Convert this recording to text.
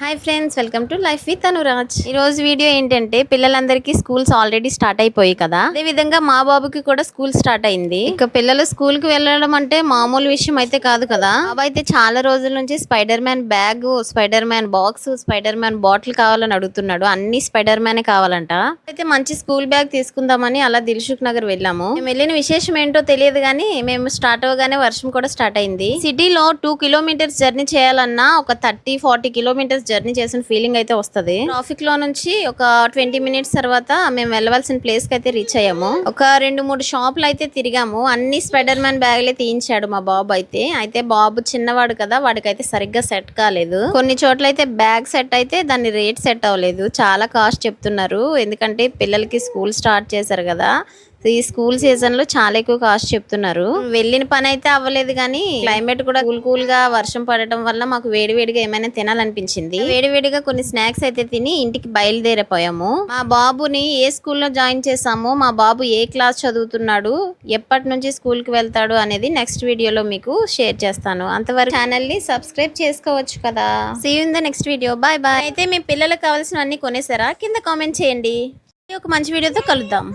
Hi friends, welcome to life with Anuraj. ఈ రోజు video ఏంటంటే పిల్లలందరికీ స్కూల్స్ ఆల్రెడీ స్టార్ట్ అయిపోయి కదా, అదే విధంగా మా బాబుకి కూడా స్కూల్ స్టార్ట్ అయింది. ఇక పిల్లలు స్కూల్ కి వెళ్ళడం అంటే మామూలు విషయం అయితే కాదు కదా. బాబు అయితే చాలా రోజుల నుంచి spider man bag, spider man box, spider man bottle కావాలని అడుగుతున్నాడు. అన్ని స్పైడర్ మ్యానే కావాలంట. అయితే మంచి స్కూల్ బ్యాగ్ తీసుకుందామని అలా దిల్సుఖ్ నగర్ వెళ్ళాము. మేము వెళ్ళిన విశేషం ఏంటో తెలియదు కానీ మేము స్టార్ట్ అవగానే వర్షం కూడా స్టార్ట్ అయింది. సిటీలో 2 కిలోమీటర్స్ జర్నీ చేయాలన్నా ఒక 30-40 కిలోమీటర్స్ జర్నీ చేసిన ఫీలింగ్ అయితే వస్తుంది. ట్రాఫిక్ లో నుంచి ఒక 20 మినిట్స్ తర్వాత మేము వెళ్ళవలసిన ప్లేస్ కి అయితే రీచ్ అయ్యాము. ఒక 2-3 షాపులు అయితే తిరిగాము. అన్ని స్పైడర్ మ్యాన్ బ్యాగులే తీయించాడు మా బాబు అయితే బాబు చిన్నవాడు కదా, వాడికైతే సరిగ్గా సెట్ కాలేదు. కొన్ని చోట్ల అయితే బ్యాగ్ సెట్ అయితే దాని రేట్ సెట్ అవ్వలేదు. చాలా కాస్ట్ చెప్తున్నారు. ఎందుకంటే పిల్లలకి స్కూల్ స్టార్ట్ చేశారు కదా, ఈ స్కూల్ సీజన్ లో చాలా ఎక్కువ కాస్ట్ చెప్తున్నారు. వెళ్ళిన పని అయితే అవ్వలేదు కానీ క్లైమేట్ కూడా కూల్ గా వర్షం పడటం వల్ల మాకు వేడివేడిగా ఏమైనా తినాలనిపించింది. వేడివేడిగా కొన్ని స్నాక్స్ అయితే తిని ఇంటికి బయలుదేరిపోయాము. మా బాబుని ఏ స్కూల్లో జాయిన్ చేసాము, మా బాబు ఏ క్లాస్ చదువుతున్నాడు, ఎప్పటి నుంచి స్కూల్ కి వెళ్తాడు అనేది నెక్స్ట్ వీడియోలో మీకు షేర్ చేస్తాను. అంతవరకు ఛానల్ ని సబ్స్క్రైబ్ చేసుకోవచ్చు కదా. See you in the next video. Bye bye. అయితే మీ పిల్లలకు కావాల్సిన అన్ని కొనేసారా? కింద కామెంట్ చేయండి. ఒక మంచి వీడియోతో కలుద్దాం.